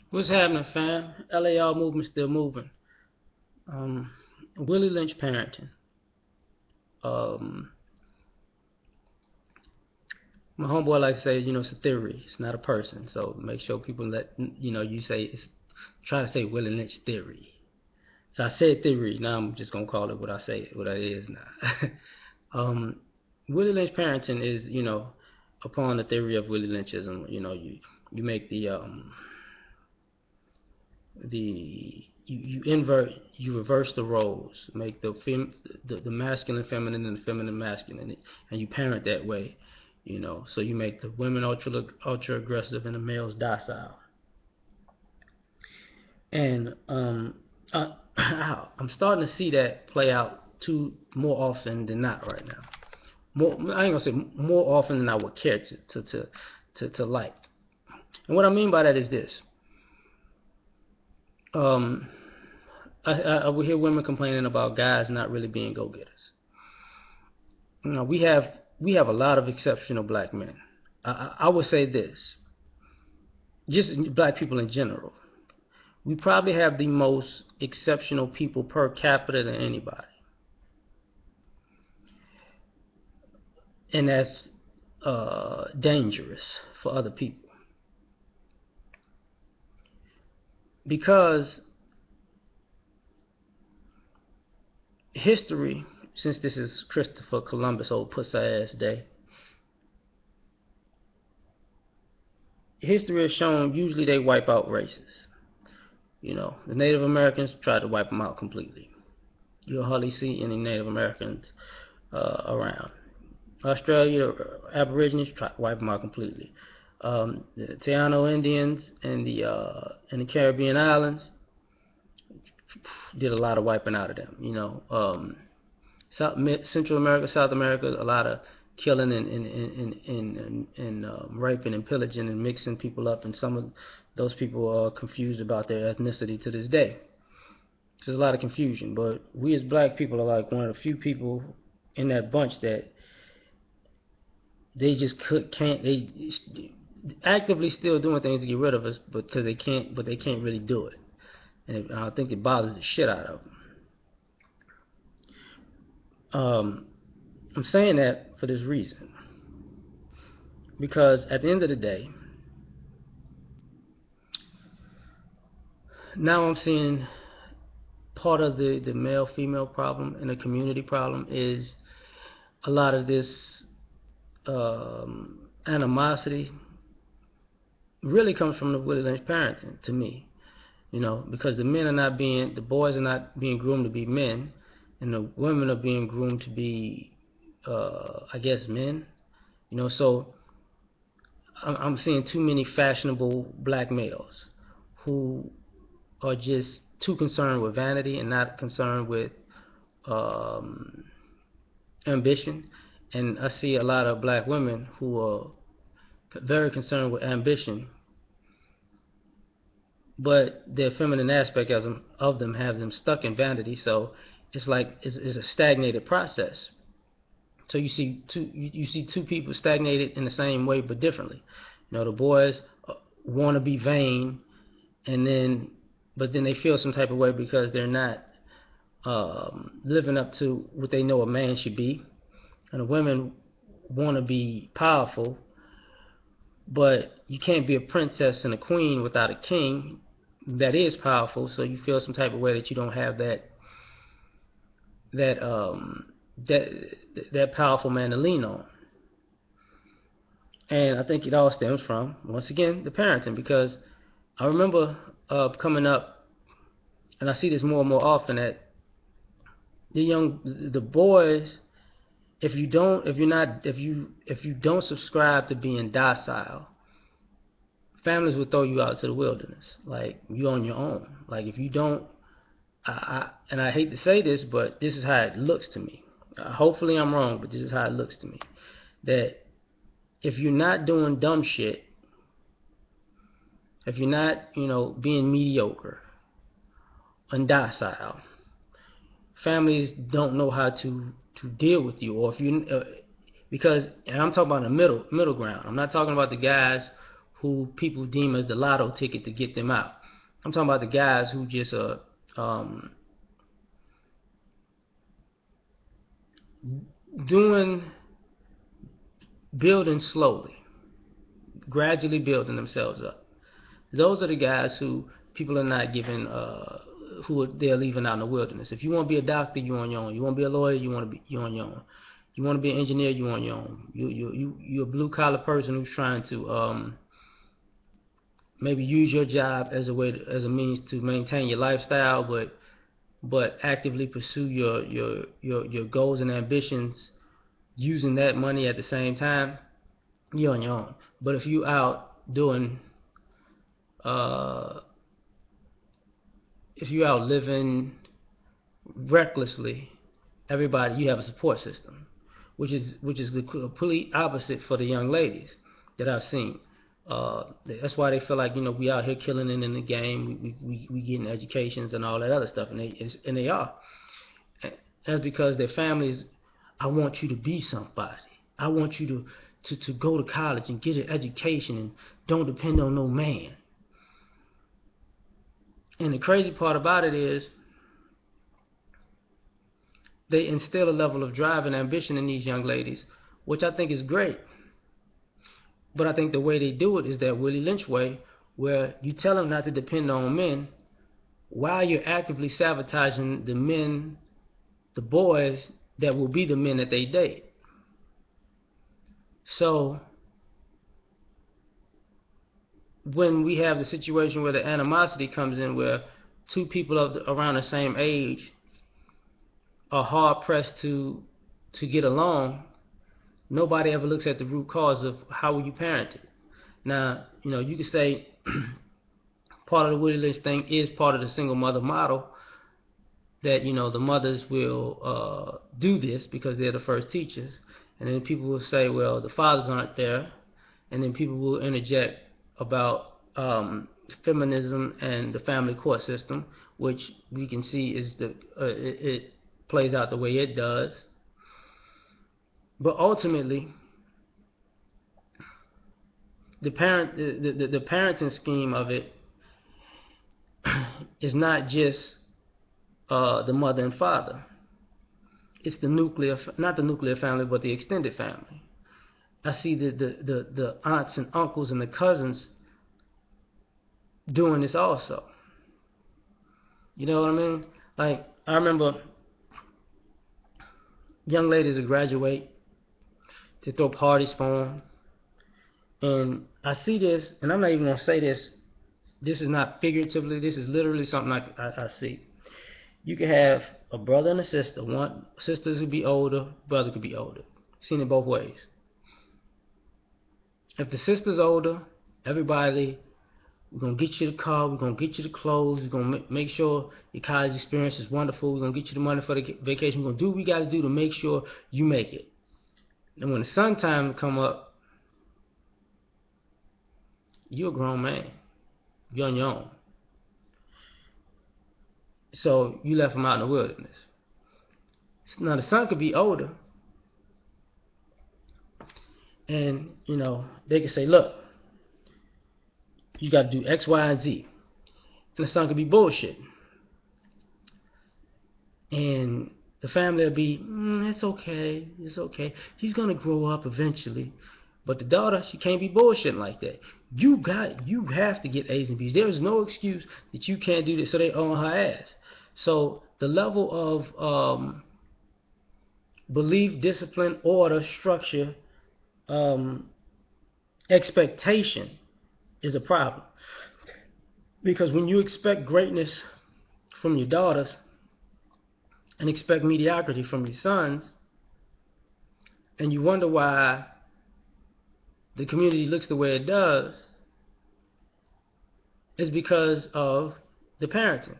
What's happening, fam? L.A.R. movement still moving. Um, Willie Lynch parenting. Um, my homeboy likes to say, it's a theory. It's not a person. So make sure people you say try to say Willie Lynch theory. So I said theory. Now I'm just gonna call it what it is now. um, Willie Lynch parenting is, upon the theory of Willie Lynchism. You make you reverse the roles, make the masculine feminine and the feminine masculine, and you parent that way. So you make the women ultra aggressive and the males docile. And I'm starting to see that play out too more often than not right now. More, I ain't gonna say more often than I would care to like. And what I mean by that is this. Um, I would hear women complaining about guys not really being go-getters. We have a lot of exceptional black men. I would say this, just black people in general. We probably have the most exceptional people per capita than anybody, and that's dangerous for other people because history, since this is Christopher Columbus old pussy ass day, history has shown usually they wipe out races. The Native Americans tried to wipe them out completely. You'll hardly see any Native Americans around. Australia, Aborigines tried to wipe them out completely. The Taino Indians and the Caribbean islands did a lot of wiping out of them. Central America, South America, a lot of killing and raping and pillaging and mixing people up, and some of those people are confused about their ethnicity to this day. There's a lot of confusion, but we as black people are like one of the few people in that bunch that they just can't. They actively still doing things to get rid of us, but because they can't really do it, and I think it bothers the shit out of them. I'm saying that for this reason, because at the end of the day, now I'm seeing part of the male female problem and the community problem is a lot of this animosity really comes from the Willie Lynch parenting to me. Because the boys are not being groomed to be men, and the women are being groomed to be, I guess, men. So I'm seeing too many fashionable black males who are just too concerned with vanity and not concerned with um, ambition. And I see a lot of black women who are very concerned with ambition, but their feminine aspect of them have them stuck in vanity. So it's like it's a stagnated process. So you see two people stagnated in the same way but differently. The boys want to be vain, but then they feel some type of way because they're not living up to what they know a man should be, and the women want to be powerful, but you can't be a princess and a queen without a king that is powerful. So you feel some type of way that you don't have that that that powerful man to lean on. And I think it all stems from, once again, the parenting. Because I remember coming up, and I see this more and more often, that the boys, if you don't subscribe to being docile, families will throw you out to the wilderness. Like, you on your own. Like, if you don't, and I hate to say this, but this is how it looks to me. Hopefully I'm wrong, but this is how it looks to me. That if you're not doing dumb shit, if you're not, being mediocre and docile, families don't know how to deal with you. Or if you, because, and I'm talking about the middle ground. I'm not talking about the guys who people deem as the lotto ticket to get them out. I'm talking about the guys who just doing building slowly, gradually building themselves up. Those are the guys who people are not giving, they're leaving out in the wilderness. If you want to be a doctor, you're on your own. You want to be a lawyer, you're on your own. You want to be an engineer, you're on your own. You're a blue collar person who's trying to maybe use your job as a means to maintain your lifestyle, but actively pursue your goals and ambitions using that money at the same time. You're on your own. But if you out doing uh, if you out living recklessly, everybody, you have a support system, which is the complete opposite for the young ladies that I've seen. That's why they feel like, we out here killing it in the game. We getting educations and all that other stuff, and they are. That's because their families. I want you to be somebody. I want you to go to college and get an education and don't depend on no man. And the crazy part about it is they instill a level of drive and ambition in these young ladies, which I think is great. But I think the way they do it is that Willie Lynch way, where you tell them not to depend on men while you're actively sabotaging the men, the boys that will be the men that they date. So when we have the situation where the animosity comes in, where two people around the same age are hard pressed to get along, nobody ever looks at the root cause of how were you parented. Now, you could say part of the Willie Lynch thing is part of the single mother model, that the mothers will do this because they're the first teachers, and then people will say, well, the fathers aren't there, and then people will interject about feminism and the family court system, which we can see is it plays out the way it does. But ultimately, the parenting scheme of it is not just the mother and father. It's the not the nuclear family, but the extended family. I see the aunts and uncles and the cousins doing this also. You know what I mean? Like, I remember young ladies that graduate, to throw parties for them. And I see this, and I'm not even going to say this. This is not figuratively. This is literally something I see. You could have a brother and a sister. One sisters could be older, brother could be older. Seen it both ways. If the sister's older, everybody, we're going to get you the car, we're going to get you the clothes, we're going to make sure your college experience is wonderful, we're going to get you the money for the vacation, we're going to do what we got to do to make sure you make it. And when the son time come up, you're a grown man. You're on your own. So you left him out in the wilderness. Now the son could be older, and they could say, look, you got to do X, Y, and Z. And the son could be bullshit. And the family will be, it's okay, it's okay. He's going to grow up eventually. But the daughter, she can't be bullshitting like that. You have to get A's and B's. There is no excuse that you can't do this, so they own her ass. So the level of belief, discipline, order, structure, expectation is a problem. Because when you expect greatness from your daughters and expect mediocrity from your sons, and you wonder why the community looks the way it does, is because of the parenting.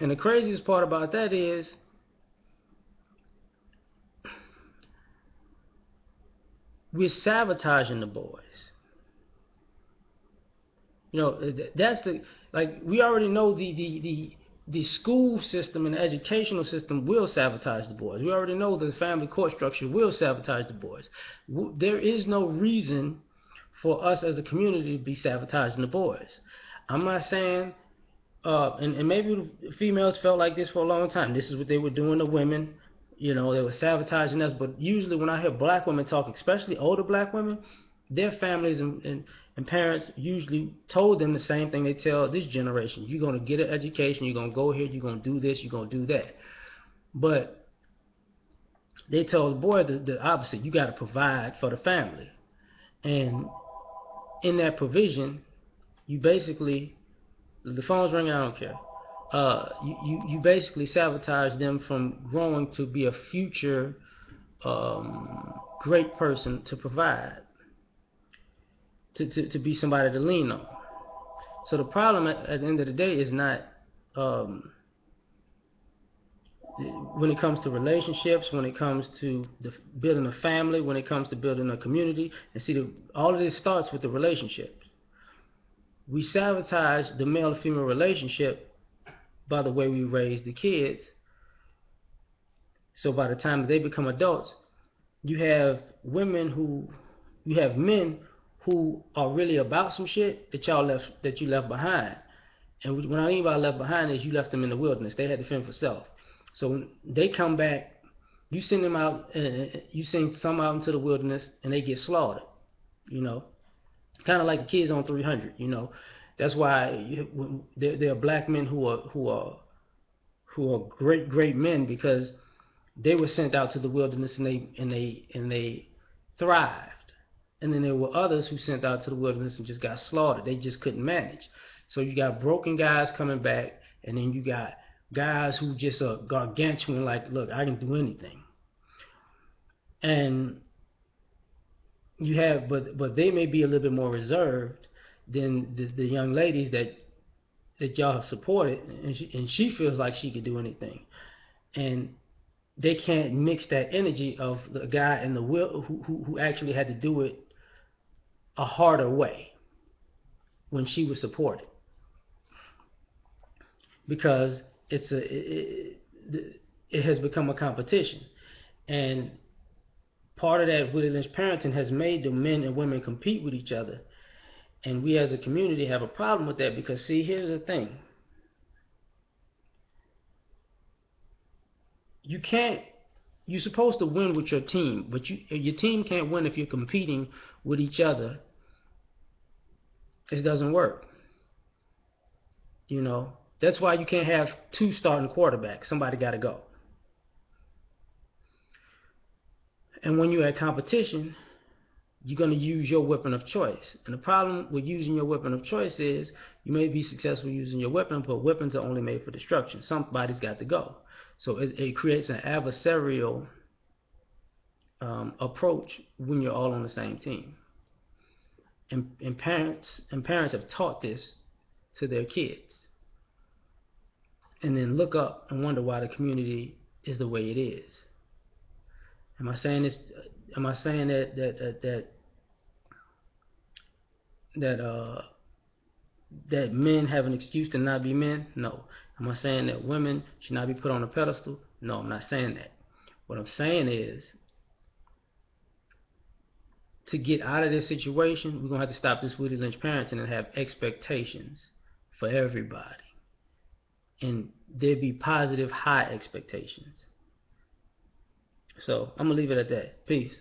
And the craziest part about that is we're sabotaging the boys. That's we already know the school system and the educational system will sabotage the boys. We already know the family court structure will sabotage the boys. There is no reason for us as a community to be sabotaging the boys. I'm not saying and maybe the females felt like this for a long time. This is what they were doing to women. You know, they were sabotaging us. But usually when I hear black women talk, especially older black women, their families and parents usually told them the same thing they tell this generation. You're going to get an education. You're going to go here. You're going to do this. You're going to do that. But they told the boy the opposite. You got to provide for the family. And in that provision, you basically, the phone's ringing, I don't care. You basically sabotage them from growing to be a future great person to provide, to be somebody to lean on. So the problem at the end of the day is not when it comes to relationships, when it comes to building a family, when it comes to building a community. And see, all of this starts with the relationships. We sabotage the male-female relationship by the way we raise the kids. So by the time they become adults, you have men who are really about some shit that you left behind. And what I mean by left behind is you left them in the wilderness. They had to fend for self. So when they come back, you send them out, you send some out into the wilderness, and they get slaughtered. You know, kind of like the kids on 300. You know, that's why there are black men who are great men, because they were sent out to the wilderness and they thrived. And then there were others who sent out to the wilderness and just got slaughtered. They just couldn't manage. So you got broken guys coming back, and then you got guys who just are gargantuan, like, look, I can do anything. And you have, but they may be a little bit more reserved than the young ladies that y'all have supported, and she feels like she could do anything. And they can't mix that energy of the guy in the will who actually had to do it a harder way when she was supported, because it has become a competition. And part of that Willie Lynch parenting has made the men and women compete with each other. And we as a community have a problem with that, because see, here's the thing. You're supposed to win with your team, but your team can't win if you're competing with each other. It doesn't work. You know, that's why you can't have two starting quarterbacks. Somebody got to go. And when you're at competition, you're going to use your weapon of choice. And the problem with using your weapon of choice is you may be successful using your weapon, but weapons are only made for destruction. Somebody's got to go. So it creates an adversarial approach when you're all on the same team. And parents have taught this to their kids, and then look up and wonder why the community is the way it is. Am I saying this? Am I saying that men have an excuse to not be men? No. Am I saying that women should not be put on a pedestal? No, I'm not saying that. What I'm saying is, to get out of this situation, we're going to have to stop this Willie Lynch parenting and have expectations for everybody. And there be positive, high expectations. So I'm going to leave it at that. Peace.